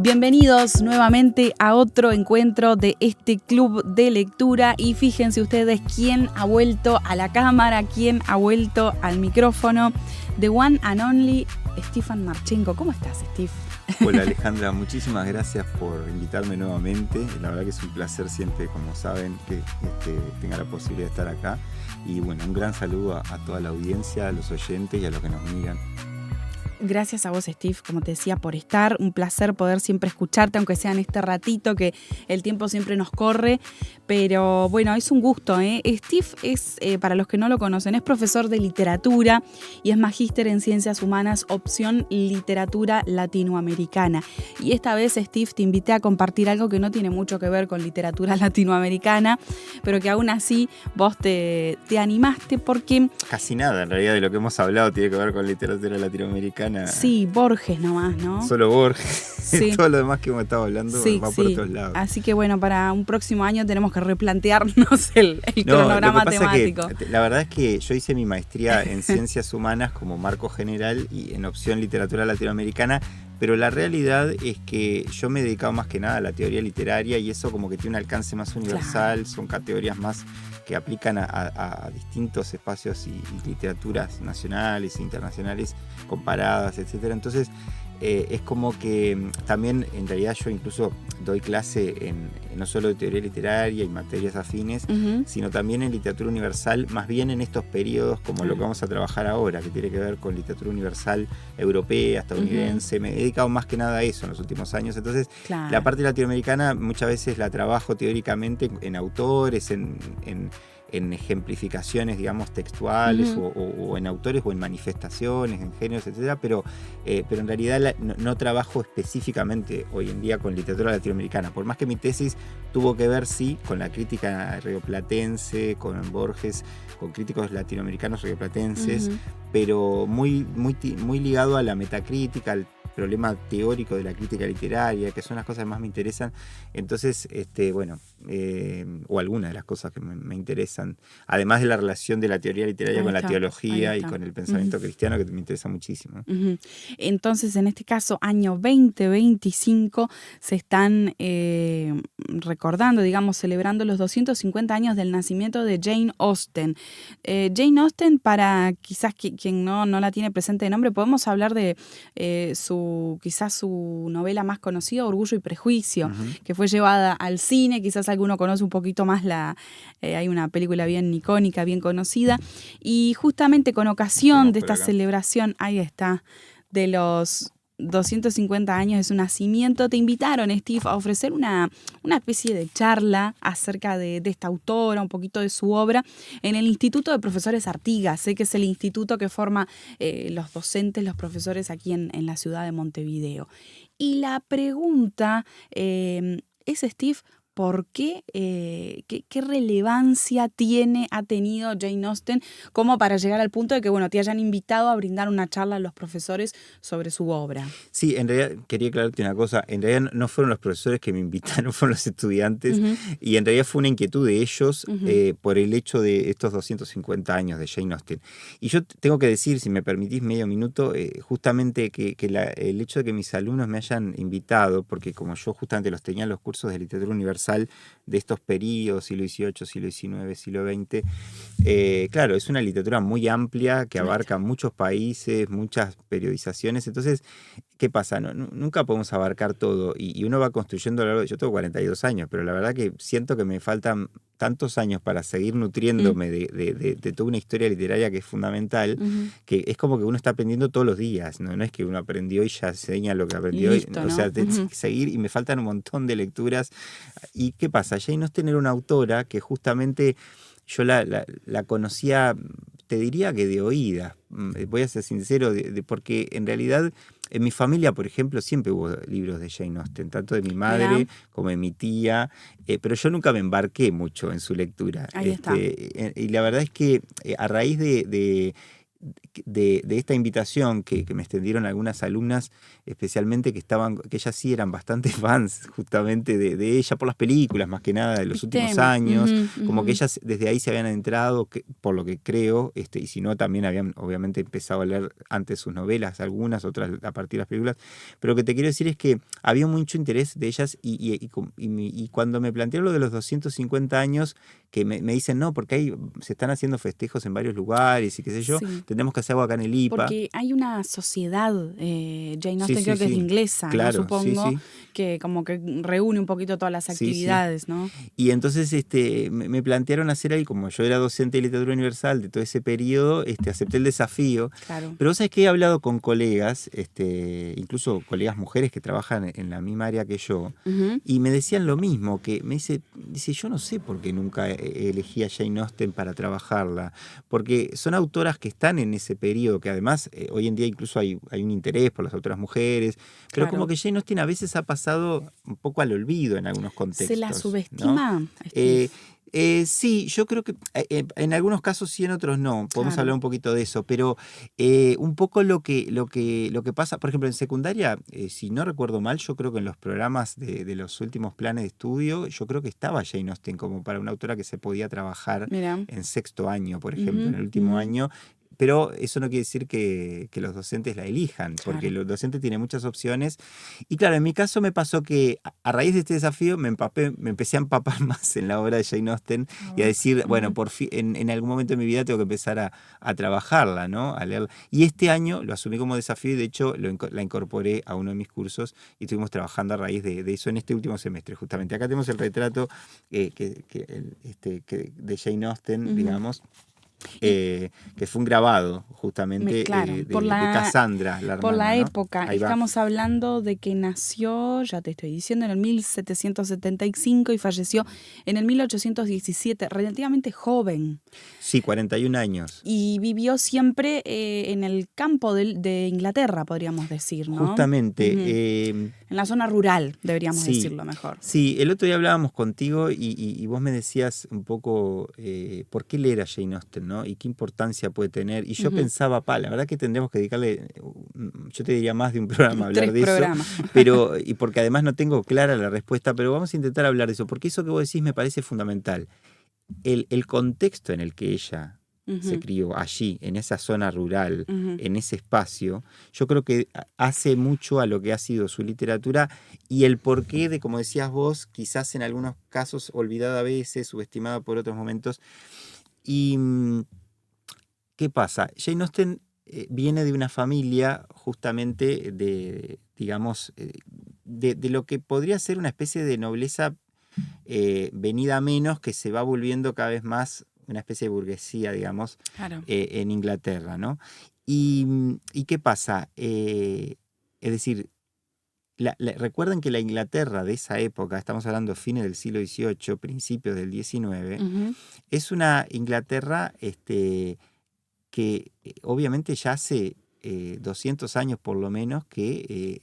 Bienvenidos nuevamente a otro encuentro de este club de lectura y fíjense ustedes quién ha vuelto a la cámara, quién ha vuelto al micrófono. The one and only Stefan Marchenko. ¿Cómo estás, Steve? Hola Alejandra, muchísimas gracias por invitarme nuevamente. La verdad que es un placer siempre, como saben, que tenga la posibilidad de estar acá. Y bueno, un gran saludo a toda la audiencia, a los oyentes y a los que nos miran. Gracias a vos, Steve, como te decía, por estar. Un placer poder siempre escucharte, aunque sea en este ratito que el tiempo siempre nos corre. Pero bueno, es un gusto, ¿eh? Steve es, para los que no lo conocen, es profesor de literatura y es magíster en Ciencias Humanas, opción Literatura Latinoamericana. Y esta vez, Steve, te invité a compartir algo que no tiene mucho que ver con literatura latinoamericana, pero que aún así vos te animaste porque... Casi nada, en realidad, de lo que hemos hablado tiene que ver con literatura latinoamericana. Sí, Borges nomás, ¿no? Solo Borges. Sí. Todo lo demás que hemos estado hablando va por otros lados. Así que bueno, para un próximo año tenemos que replantearnos el cronograma temático. La verdad es que yo hice mi maestría en Ciencias Humanas como marco general y en opción Literatura Latinoamericana, pero la realidad es que yo me he dedicado más que nada a la teoría literaria y eso como que tiene un alcance más universal, claro. Son categorías más que aplican a distintos espacios y literaturas nacionales e internacionales comparadas, etcétera. Entonces es como que también en realidad yo incluso doy clase no solo de teoría literaria y materias afines, sino también en literatura universal, más bien en estos periodos como lo que vamos a trabajar ahora, que tiene que ver con literatura universal europea, estadounidense. Me he dedicado más que nada a eso en los últimos años. Entonces, claro, la parte latinoamericana muchas veces la trabajo teóricamente en autores, en ejemplificaciones, digamos, textuales o en autores o en manifestaciones, en géneros, etcétera, pero en realidad no trabajo específicamente hoy en día con literatura latinoamericana, por más que mi tesis tuvo que ver, sí, con la crítica rioplatense, con Borges, con críticos latinoamericanos rioplatenses, pero muy ligado a la metacrítica, al problema teórico de la crítica literaria, que son las cosas que más me interesan. Entonces, o algunas de las cosas que me interesan, además de la relación de la teoría literaria con la teología y con el pensamiento cristiano, que me interesa muchísimo. Entonces, en este caso, año 2025, se están recordando, digamos, celebrando los 250 años del nacimiento de Jane Austen. Jane Austen, para quizás quien no la tiene presente de nombre, podemos hablar de quizás su novela más conocida, Orgullo y Prejuicio, que fue llevada al cine. Quizás alguno conoce un poquito más hay una película bien icónica, bien conocida, y justamente con ocasión de esta celebración, ahí está, de los 250 años de su nacimiento, te invitaron, Steve, a ofrecer una especie de charla acerca de esta autora, un poquito de su obra, en el Instituto de Profesores Artigas. Sé que es el instituto que forma los docentes, los profesores aquí en la ciudad de Montevideo. Y la pregunta es, Steve, ¿por qué? ¿Qué relevancia ha tenido Jane Austen como para llegar al punto de que te hayan invitado a brindar una charla a los profesores sobre su obra? Sí, en realidad quería aclararte una cosa. En realidad no fueron los profesores que me invitaron, fueron los estudiantes. Y en realidad fue una inquietud de ellos por el hecho de estos 250 años de Jane Austen. Y yo tengo que decir, si me permitís medio minuto, justamente que el hecho de que mis alumnos me hayan invitado, porque como yo justamente los tenía en los cursos de literatura universal de estos periodos, siglo XVIII, siglo XIX, siglo XX, claro, es una literatura muy amplia que abarca muchos países, muchas periodizaciones. Entonces, ¿qué pasa? Nunca podemos abarcar todo y uno va construyendo a lo largo de... Yo tengo 42 años, pero la verdad que siento que me faltan tantos años para seguir nutriéndome de toda una historia literaria que es fundamental, que es como que uno está aprendiendo todos los días, ¿no? No es que uno aprendió y ya enseña lo que aprendió. Listo, ¿no? O sea, seguir, y me faltan un montón de lecturas. ¿Y qué pasa? Jane Austen era una autora que justamente yo la conocía, te diría que de oídas, voy a ser sincero, porque en realidad en mi familia, por ejemplo, siempre hubo libros de Jane Austen, tanto de mi madre como de mi tía, pero yo nunca me embarqué mucho en su lectura. Ahí está. Y la verdad es que a raíz de de esta invitación que me extendieron algunas alumnas, especialmente que ellas sí eran bastante fans justamente de ella por las películas, más que nada, de los últimos años, como que ellas desde ahí se habían entrado, por lo que creo, y si no, también habían obviamente empezado a leer antes sus novelas, algunas, otras a partir de las películas, pero lo que te quiero decir es que había mucho interés de ellas y cuando me plantearon lo de los 250 años, que me dicen, no, porque ahí se están haciendo festejos en varios lugares y qué sé yo, Sí. tendremos que hacer algo acá en el IPA. Porque hay una sociedad, Jane Austen Sí, creo que es sí. inglesa, Claro, ¿no? Supongo, sí. que como que reúne un poquito todas las Sí. actividades, ¿no? Y entonces me plantearon hacer ahí, como yo era docente de literatura universal de todo ese periodo, acepté el desafío. Claro. Pero vos sabés que he hablado con colegas, incluso colegas mujeres que trabajan en la misma área que yo, y me decían lo mismo, que me dice, yo no sé por qué nunca elegí a Jane Austen para trabajarla, porque son autoras que están en ese periodo, que además hoy en día incluso hay un interés por las autoras mujeres, pero como que Jane Austen a veces ha pasado un poco al olvido en algunos contextos. ¿Se la subestima, ¿no? Steve? Sí, yo creo que en algunos casos sí, en otros no. Podemos hablar un poquito de eso, pero un poco lo que pasa, por ejemplo, en secundaria, si no recuerdo mal, yo creo que en los programas de los últimos planes de estudio, yo creo que estaba Jane Austen como para una autora que se podía trabajar en sexto año, por ejemplo, en el último año. Pero eso no quiere decir que los docentes la elijan, porque los docentes tienen muchas opciones. Y claro, en mi caso me pasó que a raíz de este desafío me empecé a empapar más en la obra de Jane Austen y a decir, bueno, por fin, en algún momento de mi vida tengo que empezar a trabajarla, ¿no? A leerla. Y este año lo asumí como desafío y de hecho la incorporé a uno de mis cursos y estuvimos trabajando a raíz de eso en este último semestre, justamente. Acá tenemos el retrato de Jane Austen, digamos. Que fue un grabado justamente de Cassandra, la hermana. Por la ¿no? época, estamos hablando de que nació, ya te estoy diciendo, en el 1775 y falleció en el 1817, relativamente joven. Sí, 41 años. Y vivió siempre en el campo de Inglaterra, podríamos decir, ¿no? Justamente. En la zona rural, deberíamos decirlo mejor. Sí, el otro día hablábamos contigo y vos me decías un poco por qué leer a Jane Austen, ¿no? Y qué importancia puede tener. Y yo pensaba, la verdad que tendremos que dedicarle, yo te diría más de un programa a hablar de programas. eso. Pero, y porque además no tengo clara la respuesta, pero vamos a intentar hablar de eso, porque eso que vos decís me parece fundamental. El contexto en el que ella se crió allí, en esa zona rural, en ese espacio, yo creo que hace mucho a lo que ha sido su literatura y el porqué de, como decías vos, quizás en algunos casos olvidada a veces, subestimada por otros momentos. Y ¿qué pasa? Jane Austen viene de una familia justamente de, digamos, de lo que podría ser una especie de nobleza venida a menos, que se va volviendo cada vez más una especie de burguesía, digamos, en Inglaterra, ¿no? ¿Y qué pasa? Es decir, recuerden que la Inglaterra de esa época, estamos hablando fines del siglo XVIII, principios del XIX, es una Inglaterra que obviamente ya hace 200 años por lo menos que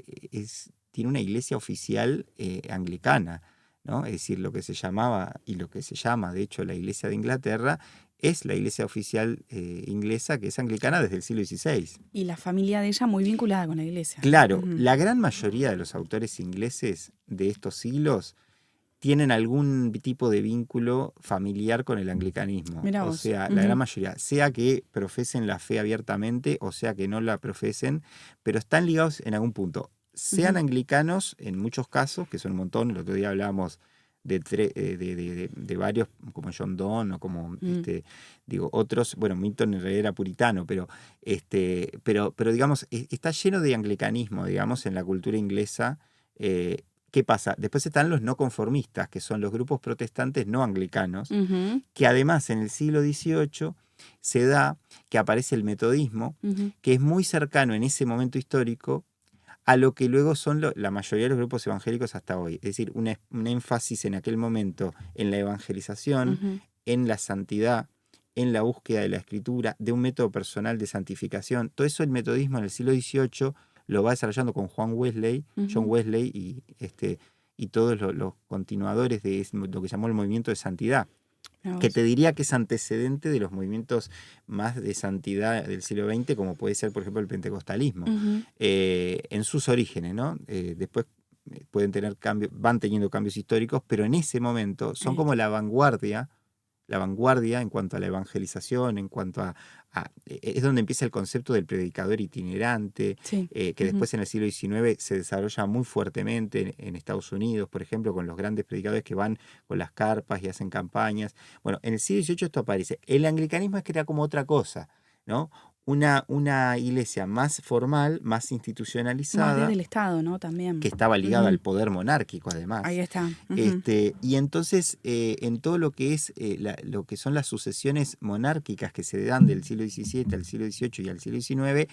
tiene una iglesia oficial anglicana, ¿no? Es decir, lo que se llamaba y lo que se llama, de hecho, la Iglesia de Inglaterra es la iglesia oficial inglesa, que es anglicana desde el siglo XVI. Y la familia de ella muy vinculada con la iglesia. Claro, la gran mayoría de los autores ingleses de estos siglos tienen algún tipo de vínculo familiar con el anglicanismo. Mirá o vos. sea, la gran mayoría, sea que profesen la fe abiertamente o sea que no la profesen, pero están ligados en algún punto. Sean anglicanos en muchos casos, que son un montón. El otro día hablábamos de varios, como John Donne o como otros. Bueno, Milton en realidad era puritano, pero digamos, está lleno de anglicanismo, digamos, en la cultura inglesa. ¿Qué pasa? Después están los no conformistas, que son los grupos protestantes no anglicanos, que además en el siglo XVIII se da que aparece el metodismo, que es muy cercano en ese momento histórico a lo que luego son la mayoría de los grupos evangélicos hasta hoy. Es decir, un énfasis en aquel momento en la evangelización, en la santidad, en la búsqueda de la escritura, de un método personal de santificación. Todo eso el metodismo en el siglo XVIII lo va desarrollando con John Wesley y todos los continuadores de lo que llamó el movimiento de santidad. que te diría que es antecedente de los movimientos más de santidad del siglo XX, como puede ser, por ejemplo, el pentecostalismo, en sus orígenes, ¿no? Después pueden tener cambios, van teniendo cambios históricos, pero en ese momento son como la vanguardia en cuanto a la evangelización, en cuanto es donde empieza el concepto del predicador itinerante, que después en el siglo XIX se desarrolla muy fuertemente en Estados Unidos, por ejemplo, con los grandes predicadores que van con las carpas y hacen campañas. Bueno, en el siglo XVIII esto aparece. El anglicanismo es que era como otra cosa, ¿no? Una iglesia más formal, más institucionalizada. Más desde el Estado, ¿no? También. Que estaba ligada al poder monárquico, además. Ahí está. Y entonces, en todo lo que es lo que son las sucesiones monárquicas que se dan del siglo XVII al siglo XVIII y al siglo XIX,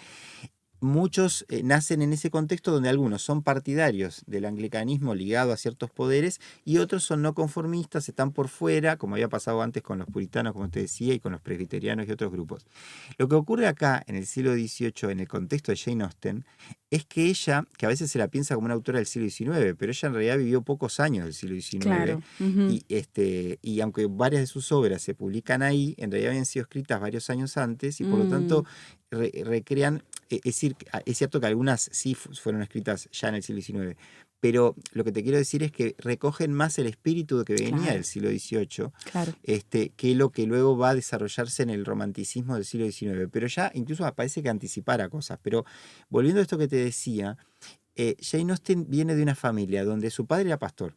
muchos nacen en ese contexto donde algunos son partidarios del anglicanismo ligado a ciertos poderes y otros son no conformistas, están por fuera, como había pasado antes con los puritanos, como te decía, y con los presbiterianos y otros grupos. Lo que ocurre acá en el siglo XVIII, en el contexto de Jane Austen, es que ella, que a veces se la piensa como una autora del siglo XIX, pero ella en realidad vivió pocos años del siglo XIX, claro. Y aunque varias de sus obras se publican ahí, en realidad habían sido escritas varios años antes y por lo tanto recrean. Es decir, es cierto que algunas sí fueron escritas ya en el siglo XIX, pero lo que te quiero decir es que recogen más el espíritu que venía del siglo XVIII, que lo que luego va a desarrollarse en el romanticismo del siglo XIX. Pero ya incluso parece que anticipara cosas. Pero volviendo a esto que te decía, Jane Austen viene de una familia donde su padre era pastor,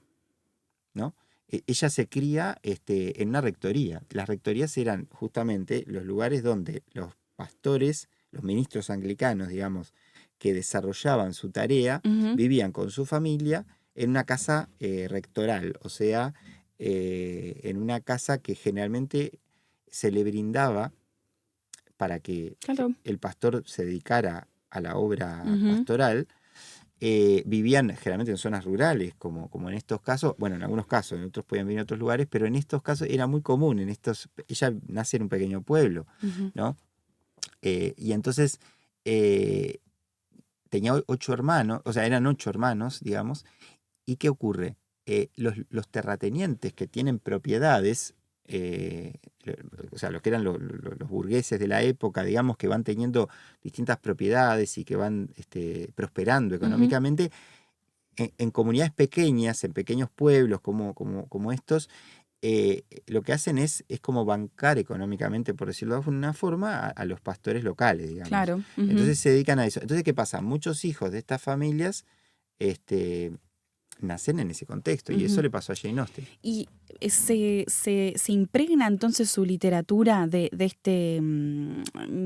¿no? Ella se cría en una rectoría. Las rectorías eran justamente los lugares donde los pastores, los ministros anglicanos, digamos, que desarrollaban su tarea, vivían con su familia en una casa rectoral, o sea, en una casa que generalmente se le brindaba para que el pastor se dedicara a la obra pastoral. Vivían generalmente en zonas rurales, como en estos casos, bueno, en algunos casos, en otros podían vivir en otros lugares, pero en estos casos era muy común. Ella nace en un pequeño pueblo, ¿no? Y entonces tenía 8 hermanos, o sea, eran 8 hermanos, digamos. ¿Y qué ocurre? Los terratenientes que tienen propiedades, o sea, los que eran los burgueses de la época, digamos, que van teniendo distintas propiedades y que van prosperando económicamente, en comunidades pequeñas, en pequeños pueblos como estos, lo que hacen es como bancar económicamente, por decirlo de alguna forma, a los pastores locales, digamos. Claro. Entonces se dedican a eso. Entonces, ¿qué pasa? Muchos hijos de estas familias nacen en ese contexto, y eso le pasó a Jane Austen. Y se impregna entonces su literatura de este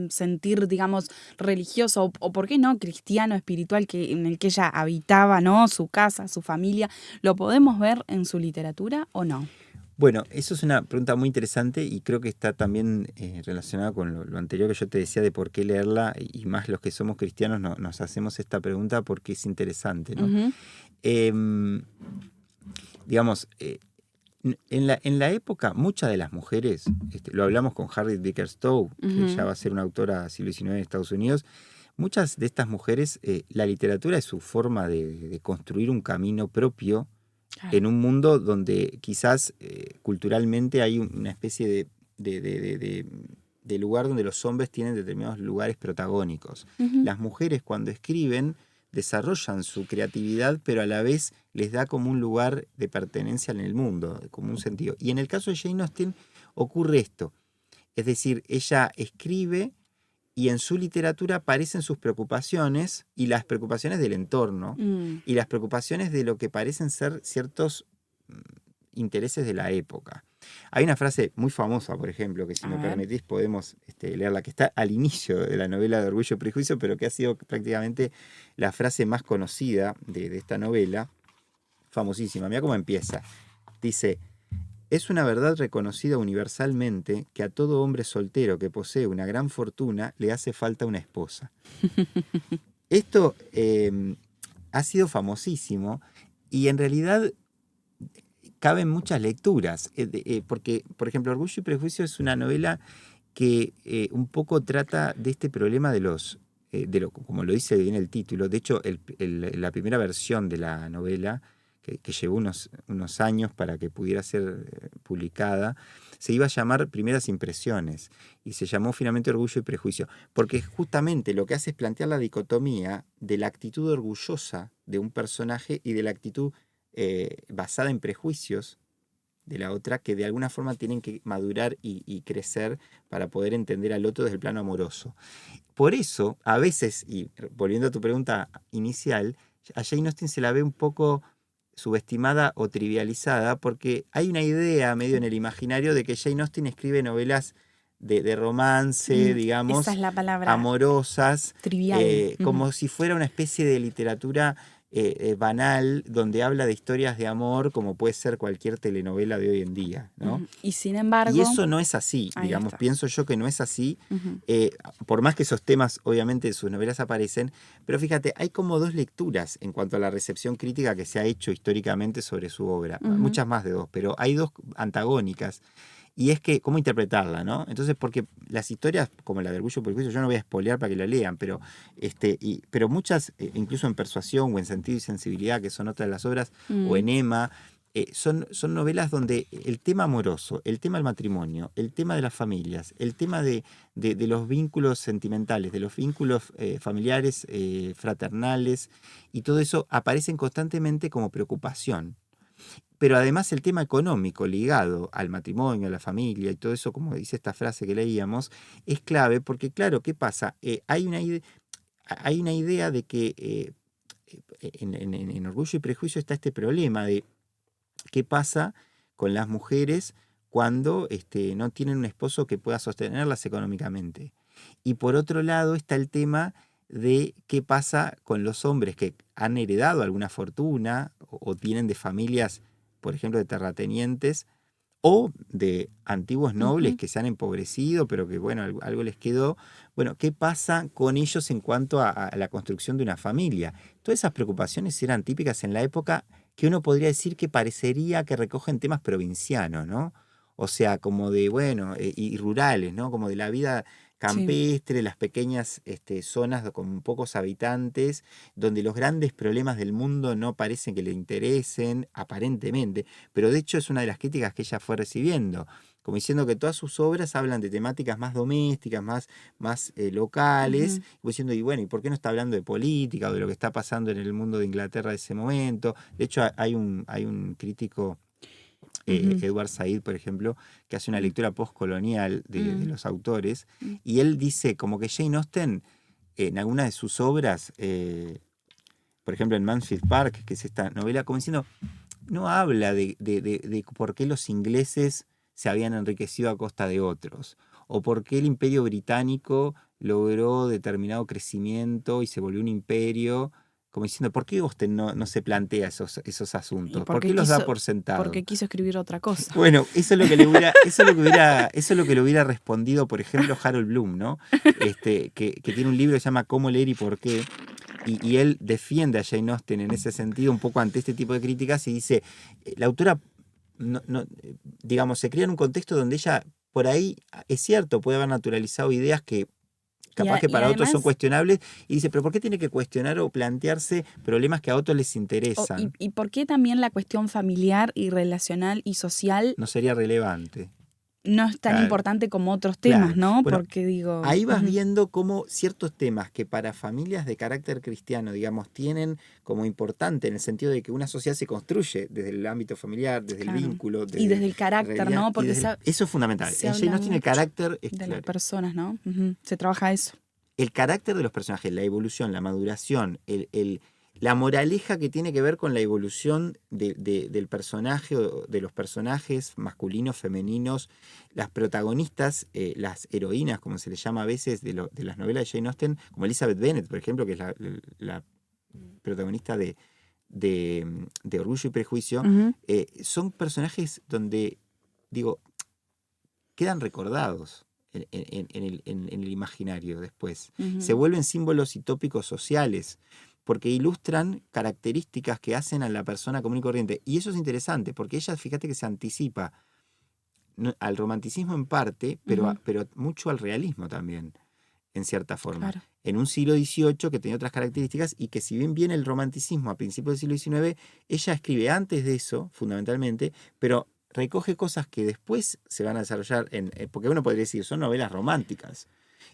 sentir, digamos, religioso, o por qué no, cristiano, espiritual, en el que ella habitaba, ¿no? Su casa, su familia. ¿Lo podemos ver en su literatura o no? Bueno, eso es una pregunta muy interesante y creo que está también relacionada con lo anterior que yo te decía de por qué leerla, y más los que somos cristianos nos hacemos esta pregunta porque es interesante, ¿no? Digamos, en la época, muchas de las mujeres, lo hablamos con Harriet Beecher Stowe, que ya va a ser una autora del siglo XIX en Estados Unidos, muchas de estas mujeres, la literatura es su forma de construir un camino propio en un mundo donde quizás culturalmente hay una especie de lugar donde los hombres tienen determinados lugares protagónicos. Las mujeres, cuando escriben, desarrollan su creatividad, pero a la vez les da como un lugar de pertenencia en el mundo, como un sentido. Y en el caso de Jane Austen ocurre esto. Es decir, ella escribe y en su literatura aparecen sus preocupaciones y las preocupaciones del entorno y las preocupaciones de lo que parecen ser ciertos intereses de la época. Hay una frase muy famosa, por ejemplo, que si me permitís podemos leerla, que está al inicio de la novela de Orgullo y Prejuicio, pero que ha sido prácticamente la frase más conocida de esta novela, famosísima. Mira cómo empieza. Dice: es una verdad reconocida universalmente que a todo hombre soltero que posee una gran fortuna le hace falta una esposa. Esto ha sido famosísimo y en realidad caben muchas lecturas, porque, por ejemplo, Orgullo y Prejuicio es una novela que un poco trata de este problema como lo dice bien el título. De hecho, la primera versión de la novela, que llevó unos años para que pudiera ser publicada, se iba a llamar Primeras Impresiones y se llamó finalmente Orgullo y Prejuicio, porque justamente lo que hace es plantear la dicotomía de la actitud orgullosa de un personaje y de la actitud basada en prejuicios de la otra, que de alguna forma tienen que madurar y crecer para poder entender al otro desde el plano amoroso. Por eso, a veces, y volviendo a tu pregunta inicial, a Jane Austen se la ve un poco subestimada o trivializada, porque hay una idea medio en el imaginario de que Jane Austen escribe novelas de romance, Esa digamos, es la palabra, amorosas, trivial. como si fuera una especie de literatura banal, donde habla de historias de amor, como puede ser cualquier telenovela de hoy en día, ¿no? Y sin Y embargo, eso no es así, ahí digamos, está. pienso yo que no es así, Ujú. por más que esos temas obviamente en sus novelas aparecen, pero fíjate, hay como dos lecturas en cuanto a la recepción crítica que se ha hecho históricamente sobre su obra, Ujú. muchas más de dos, pero hay dos antagónicas, y es que cómo interpretarla, ¿no? Entonces, porque las historias como la de Orgullo y Prejuicio, yo no voy a spoilear para que la lean, pero, pero muchas, incluso en Persuasión o en Sentido y Sensibilidad, que son otras de las obras, o en Emma, son novelas donde el tema amoroso, el tema del matrimonio, el tema de las familias, el tema de los vínculos sentimentales, de los vínculos familiares, fraternales, y todo eso aparecen constantemente como preocupación. Pero además el tema económico ligado al matrimonio, a la familia y todo eso, como dice esta frase que leíamos, es clave porque, claro, ¿qué pasa? Hay una idea de que en Orgullo y Prejuicio está este problema de qué pasa con las mujeres cuando no tienen un esposo que pueda sostenerlas económicamente. Y por otro lado está el tema de qué pasa con los hombres que han heredado alguna fortuna o tienen de familias, por ejemplo, de terratenientes o de antiguos nobles Ujú. que se han empobrecido, pero que, bueno, algo les quedó. Bueno, ¿qué pasa con ellos en cuanto a la construcción de una familia? Todas esas preocupaciones eran típicas en la época, que uno podría decir que parecería que recogen temas provincianos, ¿no? O sea, como de, bueno, y rurales, ¿no? Como de la vida Sí. campestre, las pequeñas zonas con pocos habitantes, donde los grandes problemas del mundo no parecen que le interesen, aparentemente, pero de hecho es una de las críticas que ella fue recibiendo, como diciendo que todas sus obras hablan de temáticas más domésticas, más locales, Ujú. y diciendo, y bueno, ¿y por qué no está hablando de política o de lo que está pasando en el mundo de Inglaterra de ese momento? De hecho, hay un crítico, Ujú. Edward Said, por ejemplo, que hace una Mm. lectura postcolonial de Mm. los autores, Mm. y él dice como que Jane Austen, en algunas de sus obras, por ejemplo en Mansfield Park, que es esta novela, como diciendo, no habla de por qué los ingleses se habían enriquecido a costa de otros, o por qué el imperio británico logró determinado crecimiento y se volvió un imperio, como diciendo, ¿por qué Austen no se plantea esos Y asuntos? ¿Por qué los da por sentado? porque quiso escribir otra cosa. Bueno, eso es lo que le hubiera, eso es lo que le hubiera respondido, por ejemplo, Harold Bloom, ¿no? Que tiene un libro que se llama Cómo leer y por qué. Y él defiende a Jane Austen en ese sentido, un poco ante este tipo de críticas, y dice, la autora, digamos, se cría en un contexto donde ella, por ahí, es cierto, puede haber naturalizado ideas que capaz que Y para otros son además, cuestionables, y dice, pero ¿por qué tiene que cuestionar o plantearse problemas que a otros les interesan? y por qué también la cuestión familiar y relacional y social No sería relevante. no es tan Claro, importante como otros temas, claro. ¿no? Bueno, Porque digo, ahí vas viendo cómo ciertos temas que para familias de carácter cristiano, digamos, tienen como importante en el sentido de que una sociedad se construye desde el ámbito familiar, desde el claro. vínculo, Y desde desde el la carácter, realidad, ¿no? y Porque eso es fundamental. se En Jane habla Austen el mucho carácter es de las claro. personas, ¿no? Ujú. Se trabaja eso. El carácter de los personajes, la evolución, la maduración, la moraleja que tiene que ver con la evolución del personaje o de los personajes masculinos, femeninos, las protagonistas, las heroínas, como se les llama a veces, de las novelas de Jane Austen, como Elizabeth Bennet, por ejemplo, que es la protagonista de Orgullo y Prejuicio, Ujú. son personajes donde, digo, quedan recordados en el imaginario después. Se Ujú. vuelven símbolos y tópicos sociales, porque ilustran características que hacen a la persona común y corriente. Y eso es interesante, porque ella, fíjate que se anticipa al romanticismo en parte, Ujú. pero mucho al realismo también. en cierta forma. Claro. En un siglo XVIII que tenía otras características y que si bien viene el romanticismo a principios del siglo XIX, ella escribe antes de eso, fundamentalmente, pero recoge cosas que después se van a desarrollar, porque uno podría decir, son novelas románticas.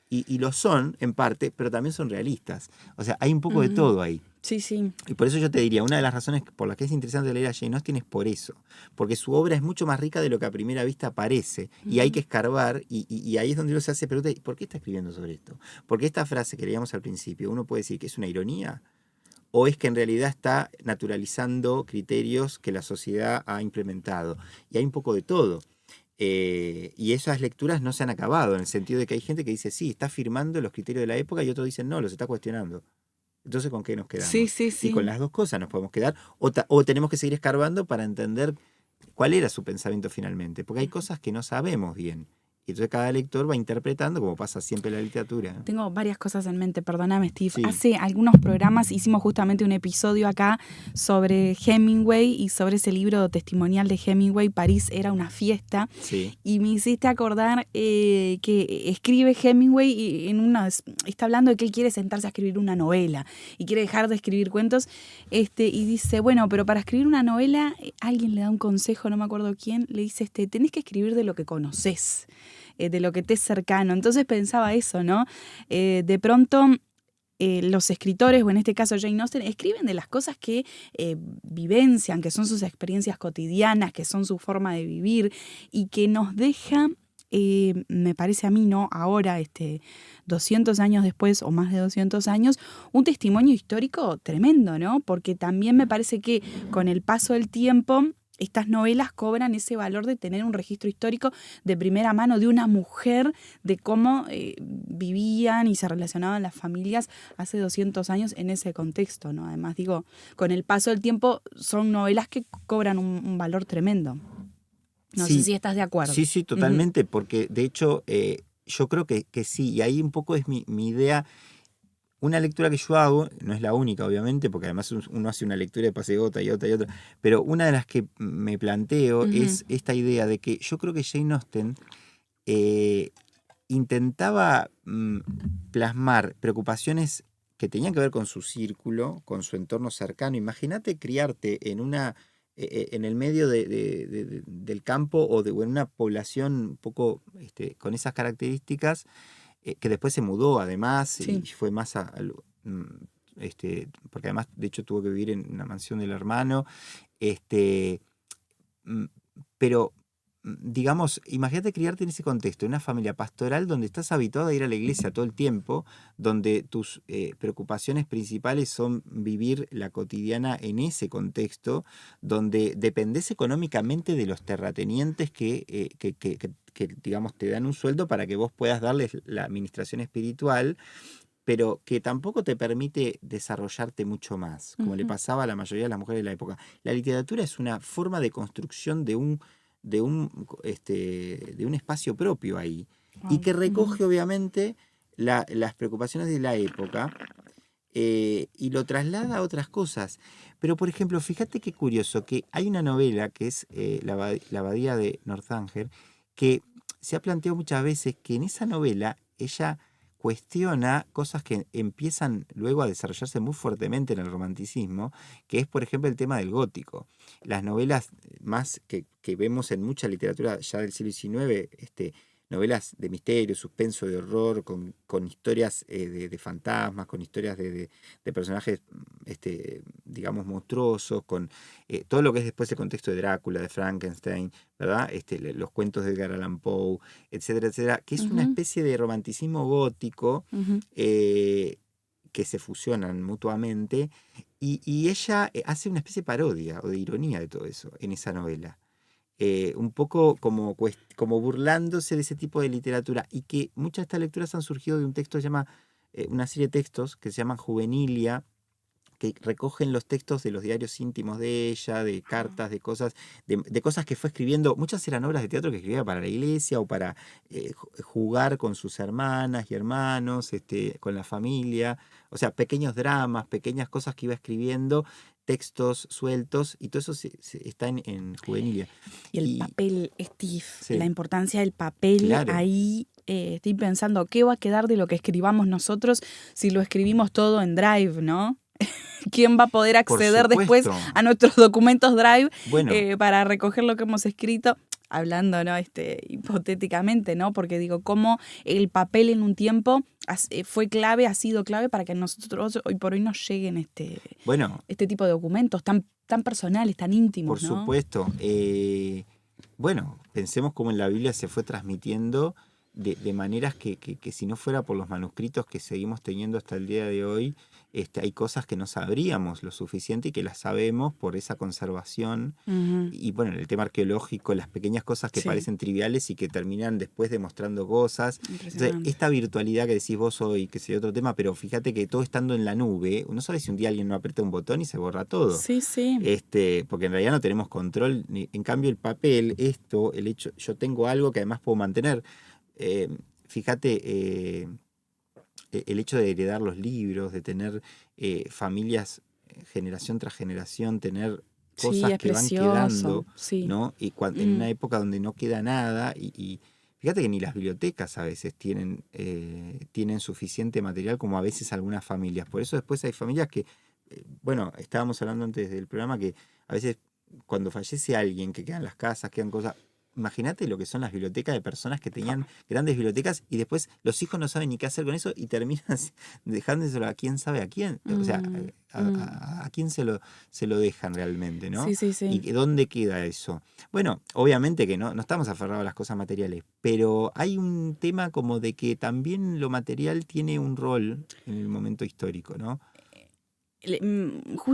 Y lo son, en parte, pero también son realistas. O sea, hay un poco de Ujú. todo ahí. Sí, sí. Y por eso yo te diría, una de las razones por las que es interesante leer a Jane Austen es por eso. Porque su obra es mucho más rica de lo que a primera vista parece. Y hay que escarbar, y ahí es donde uno se hace pregunta, ¿por qué está escribiendo sobre esto? Porque esta frase que leíamos al principio, uno puede decir que es una ironía, o es que en realidad está naturalizando criterios que la sociedad ha implementado. Y hay un poco de todo. Y esas lecturas no se han acabado, en el sentido de que hay gente que dice, sí, está afirmando los criterios de la época, y otros dicen, no, los está cuestionando. Entonces, ¿con qué nos Sí, quedamos? sí, Y con sí. las dos cosas nos podemos quedar, o tenemos que seguir escarbando para entender cuál era su pensamiento finalmente, porque hay cosas que no sabemos bien. Y entonces cada lector va interpretando, como pasa siempre en la literatura. Tengo varias cosas en mente, perdóname, Steve. Sí, Hace algunos programas hicimos justamente un episodio acá sobre Hemingway y sobre ese libro testimonial de Hemingway, París era una fiesta. sí, Y me hiciste acordar que escribe Hemingway y está hablando de que él quiere sentarse a escribir una novela y quiere dejar de escribir cuentos. Y dice, bueno, pero para escribir una novela, alguien le da un consejo, no me acuerdo quién, le dice, tenés que escribir de lo que conoces, de lo que te es cercano. Entonces pensaba eso, ¿no? De pronto los escritores, o en este caso Jane Austen, escriben de las cosas que vivencian, que son sus experiencias cotidianas, que son su forma de vivir y que nos deja, me parece a mí, ¿no? Ahora, 200 años después o más de 200 años, un testimonio histórico tremendo, ¿no? Porque también me parece que con el paso del tiempo estas novelas cobran ese valor de tener un registro histórico de primera mano de una mujer, de cómo vivían y se relacionaban las familias hace 200 años en ese contexto, ¿no? Además, digo, con el paso del tiempo son novelas que cobran un valor tremendo. No sé sí, si estás de acuerdo. sí, Ujú. totalmente, porque de hecho yo creo que sí, y ahí un poco es mi idea. Una lectura que yo hago, no es la única obviamente, porque además uno hace una lectura y pasa otra y otra y otra, pero una de las que me planteo Ujú. es esta idea de que yo creo que Jane Austen eh, intentaba plasmar preocupaciones que tenían que ver con su círculo, con su entorno cercano. Imagínate criarte en el medio del campo o en una población un poco con esas características, que después se mudó además y Sí. fue más porque además de hecho tuvo que vivir en una mansión del hermano, este, mm, pero digamos, imagínate criarte en ese contexto, en una familia pastoral donde estás habituado a ir a la iglesia todo el tiempo, donde tus preocupaciones principales son vivir la cotidiana en ese contexto, donde dependés económicamente de los terratenientes que, digamos, te dan un sueldo para que vos puedas darles la administración espiritual, pero que tampoco te permite desarrollarte mucho más, como le Ujú. pasaba a la mayoría de las mujeres de la época. La literatura es una forma de construcción de un espacio propio ahí, y Wow. que Ujú. recoge obviamente las preocupaciones de la época, y lo traslada a otras cosas. Pero, por ejemplo, fíjate qué curioso, que hay una novela que es La Abadía de Northanger, que se ha planteado muchas veces que en esa novela ella cuestiona cosas que empiezan luego a desarrollarse muy fuertemente en el romanticismo, que es, por ejemplo, el tema del gótico. Las novelas más que vemos en mucha literatura ya del siglo XIX, novelas de misterio, suspenso, de horror, con historias de fantasmas, con historias de personajes, digamos, monstruosos, con todo lo que es después el contexto de Drácula, de Frankenstein, ¿verdad? Los cuentos de Edgar Allan Poe, etcétera, etcétera, que es una Ujú. especie de romanticismo gótico, Ujú. eh, que se fusionan mutuamente, y ella hace una especie de parodia o de ironía de todo eso en esa novela, un poco como burlándose de ese tipo de literatura, y que muchas de estas lecturas han surgido de un texto que se llama, una serie de textos que se llaman Juvenilia, que recogen los textos de los diarios íntimos de ella, de cartas, de cosas que fue escribiendo. Muchas eran obras de teatro que escribía para la iglesia o para jugar con sus hermanas y hermanos, con la familia. O sea, pequeños dramas, pequeñas cosas que iba escribiendo, textos sueltos, y todo eso está en Juvenilia. Y el Y papel, Steve, la sí, importancia del papel claro, ahí estoy pensando, ¿qué va a quedar de lo que escribamos nosotros si lo escribimos todo en Drive, ¿no? ¿Quién va a poder Por acceder después supuesto. a nuestros documentos Drive Bueno, para recoger lo que hemos escrito? Hablando, ¿no? Hipotéticamente, ¿no? Porque digo, cómo el papel en un tiempo fue clave, ha sido clave para que a nosotros hoy por hoy nos lleguen bueno, este tipo de documentos tan personales, tan por íntimos, ¿no? supuesto. Bueno, pensemos cómo en la Biblia se fue transmitiendo de maneras que si no fuera por los manuscritos que seguimos teniendo hasta el día de hoy, hay cosas que no sabríamos lo suficiente y que las sabemos por esa conservación. Ujú. Y bueno, en el tema arqueológico, las pequeñas cosas que Sí, parecen triviales y que terminan después demostrando cosas. Entonces, impresionante. esta virtualidad que decís vos hoy, que sería otro tema, pero fíjate que todo estando en la nube, uno sabe si un día alguien no aprieta un botón y se borra todo. Sí, sí. Porque en realidad no tenemos control. En cambio, el papel, el hecho, yo tengo algo que además puedo mantener. Eh, Fíjate, el hecho de heredar los libros, de tener familias generación tras generación, tener Sí, cosas es que van precioso. quedando, Sí. ¿no? En Mm. una época donde no queda nada, y fíjate que ni las bibliotecas a veces tienen suficiente material como a veces algunas familias. Por eso después hay familias que, bueno, estábamos hablando antes del programa que a veces cuando fallece alguien, que quedan las casas, quedan cosas. Imagínate lo que son las bibliotecas de personas que tenían grandes bibliotecas y después los hijos no saben ni qué hacer con eso y terminan dejándoselo a quién sabe a quién. O sea, Mm, mm. a quién se lo dejan realmente, ¿no? Sí, sí, sí. ¿Y dónde queda eso? Bueno, obviamente que no estamos aferrados a las cosas materiales, pero hay un tema como de que también lo material tiene un rol en el momento histórico, ¿no?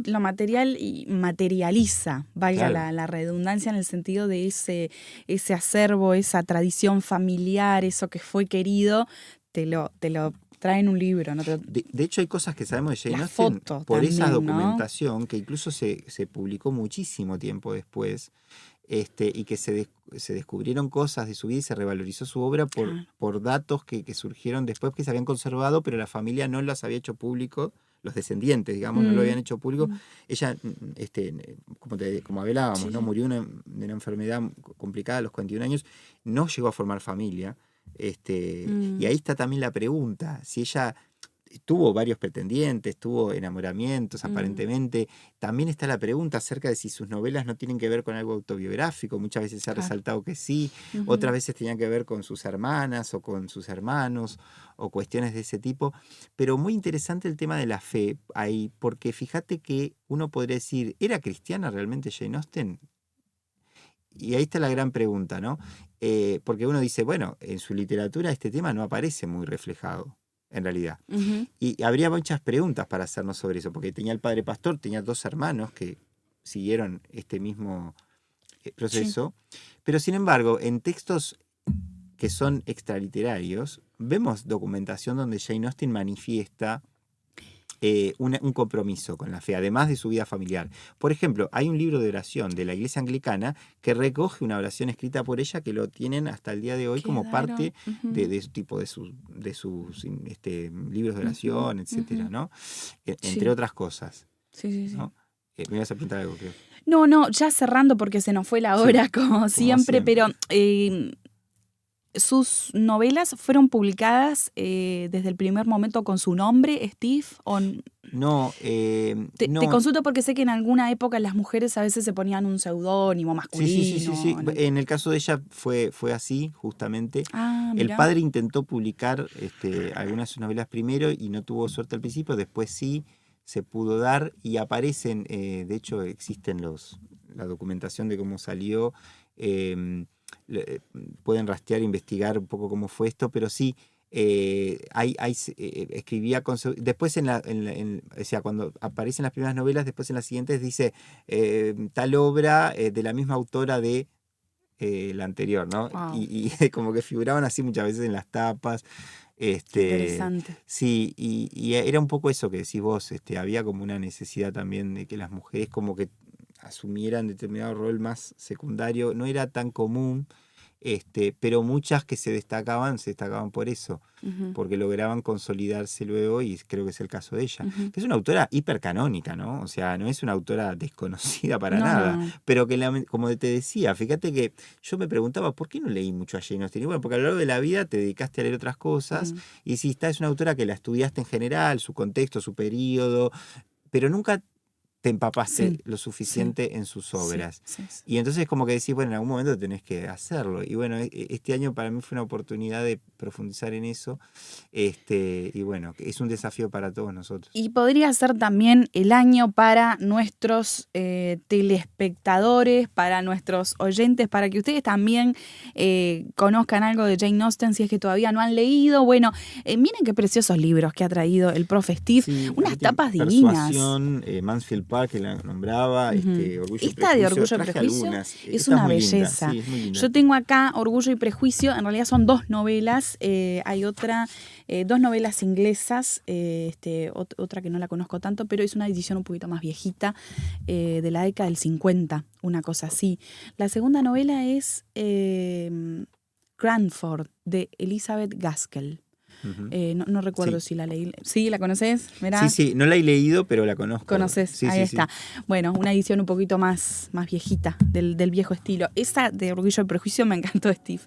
Lo material y materializa, valga Claro. la redundancia, en el sentido de ese acervo, esa tradición familiar, eso que fue querido, te lo trae en un libro, ¿no? De hecho, hay cosas que sabemos de La Jane Austen foto por esa también, ¿no? documentación que incluso se publicó muchísimo tiempo después, y que se descubrieron cosas de su vida y se revalorizó su obra Claro. por datos que surgieron después que se habían conservado, pero la familia no las había hecho público, los descendientes, digamos, no lo habían Mm, hecho público. mm. Ella, como hablábamos, Sí, ¿no? sí. Murió de una enfermedad complicada a los 41 años, no llegó a formar familia. Y Mm, ahí está también la pregunta, si ella tuvo varios pretendientes, tuvo enamoramientos mm. aparentemente. También está la pregunta acerca de si sus novelas no tienen que ver con algo autobiográfico. Muchas veces se ha Claro. resaltado que sí, otras Ujú. veces tenían que ver con sus hermanas o con sus hermanos o cuestiones de ese tipo. Pero muy interesante el tema de la fe ahí, porque fíjate que uno podría decir, ¿era cristiana realmente Jane Austen? Y ahí está la gran pregunta, ¿no? Porque uno dice, bueno, en su literatura este tema no aparece muy reflejado, en realidad. Ujú. Y habría muchas preguntas para hacernos sobre eso, porque tenía el padre pastor, tenía dos hermanos que siguieron este mismo Sí. proceso, pero sin embargo, en textos que son extraliterarios, vemos documentación donde Jane Austen manifiesta un compromiso con la fe, además de su vida familiar. Por ejemplo, hay un libro de oración de la Iglesia Anglicana que recoge una oración escrita por ella que lo tienen hasta el día de hoy como parte Quedaron. Ujú, de su tipo de sus libros de ujú, oración, etcétera, ujú. ¿no? Entre Sí, otras cosas, sí, sí, sí. ¿no? Me ibas a preguntar algo, creo. No, no, ya cerrando porque se nos fue la Sí, hora como como siempre, pero siempre. sus novelas fueron publicadas desde el primer momento con su nombre, Steve, No, te no. consulto porque sé que en alguna época las mujeres a veces se ponían un seudónimo Sí, sí, sí, sí, sí. masculino. En el caso de ella fue así, justamente. Ah, El mirá. padre intentó publicar algunas de sus novelas primero y no tuvo suerte al principio, después sí se pudo dar y aparecen, de hecho existen la documentación de cómo salió, em, pueden rastrear, investigar un poco cómo fue esto, pero sí, escribía después o sea, cuando aparecen las primeras novelas, después en las siguientes dice tal obra de la misma autora de la anterior, ¿no? Wow, Y como que figuraban así muchas veces en las tapas. qué Este, interesante. sí, y era un poco eso que decís vos, había como una necesidad también de que las mujeres como que asumieran determinado rol más secundario, no era tan común. pero muchas que se destacaban por eso, porque lograban consolidarse luego, y creo que es el caso de ella, que es una autora hipercanónica, ¿no? O sea, no es una autora desconocida para nada, No. pero que, como te decía, fíjate que yo me preguntaba, ¿por qué no leí mucho a Jane Austen? Y bueno, porque a lo largo de la vida te dedicaste a leer otras cosas, y sí, es una autora que la estudiaste en general, su contexto, su periodo, pero nunca te empapaste lo suficiente en sus obras. Sí. Y entonces como que decís, bueno, en algún momento tenés que hacerlo. Y bueno, este año para mí fue una oportunidad de profundizar en eso. Y bueno, es un desafío para todos nosotros. Y podría ser también el año para nuestros telespectadores, para nuestros oyentes, para que ustedes también conozcan algo de Jane Austen, si es que todavía no han leído. Bueno, miren qué preciosos libros que ha traído el profe Steve. Sí, unas tapas divinas. Persuasión, Mansfield Park, que la nombraba, Orgullo y Esta Prejuicio. de Orgullo y Prejuicio es una belleza. Sí, es muy linda. Yo tengo acá Orgullo y Prejuicio, en realidad son 2 novelas, hay otra, 2 novelas inglesas, otra que no la conozco tanto, pero es una edición un poquito más viejita, de la década del 50, una cosa así. La segunda novela es Cranford, de Elizabeth Gaskell. No recuerdo si la leí. ¿Sí? ¿La conoces? Mirá. Sí, no la he leído, pero la conozco. ¿Conoces? Sí, Ahí sí, está. Sí. Bueno, una edición un poquito más viejita, del viejo estilo. Esa de Orgullo y Prejuicio me encantó, Steve.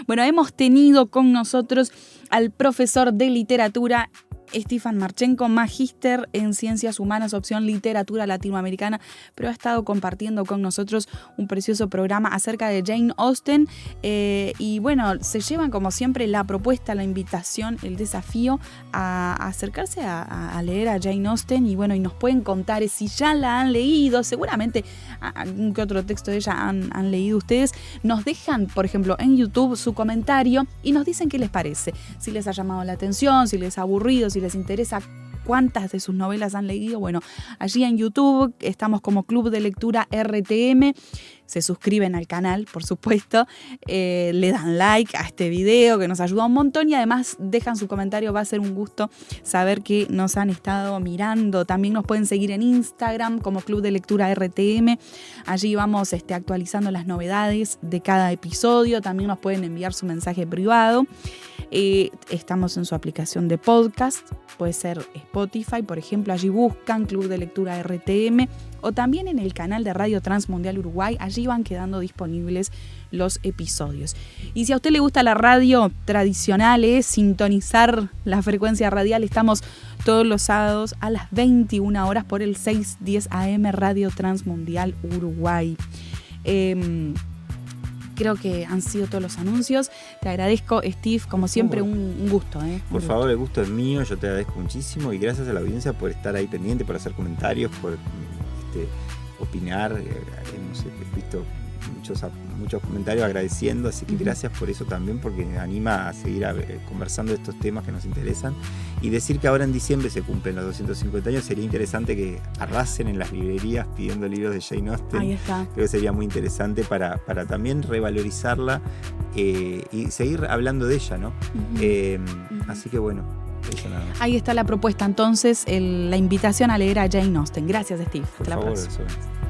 Bueno, hemos tenido con nosotros al profesor de literatura Stefan Marchenko, magíster en Ciencias Humanas, opción Literatura Latinoamericana, pero ha estado compartiendo con nosotros un precioso programa acerca de Jane Austen. Y bueno, se llevan como siempre la propuesta, la invitación, el desafío a acercarse a leer a Jane Austen, y bueno, y nos pueden contar si ya la han leído, seguramente algún que otro texto de ella han leído ustedes. Nos dejan, por ejemplo, en YouTube su comentario y nos dicen qué les parece, si les ha llamado la atención, si les ha aburrido, si les interesa, cuántas de sus novelas han leído. Bueno, allí en YouTube estamos como Club de Lectura RTM. Se suscriben al canal, por supuesto, le dan like a este video que nos ayuda un montón, y además dejan su comentario. Va a ser un gusto saber que nos han estado mirando. También nos pueden seguir en Instagram como Club de Lectura RTM. Allí vamos actualizando las novedades de cada episodio. También nos pueden enviar su mensaje privado. Estamos en su aplicación de podcast, puede ser Spotify, por ejemplo. Allí buscan Club de Lectura RTM, o también en el canal de Radio Transmundial Uruguay. Allí van quedando disponibles los episodios. Y si a usted le gusta la radio tradicional, sintonizar la frecuencia radial, estamos todos los sábados a las 21 horas por el 610 AM Radio Transmundial Uruguay. Creo que han sido todos los anuncios. Te agradezco, Steve, como siempre, un gusto. Por favor, el gusto es mío, yo te agradezco muchísimo, y gracias a la audiencia por estar ahí pendiente, por hacer comentarios, por opinar. Hemos visto muchos comentarios agradeciendo, así que gracias por eso también, porque me anima a seguir conversando de estos temas que nos interesan. Y decir que ahora en diciembre se cumplen los 250 años, sería interesante que arrasen en las librerías pidiendo libros de Jane Austen. Ahí está. Creo que sería muy interesante para también revalorizarla y seguir hablando de ella, ¿no? Así que bueno, eso nada más. Ahí está la propuesta, entonces, la invitación a leer a Jane Austen. Gracias, Steve. Por Hasta la favor, próxima. eso es.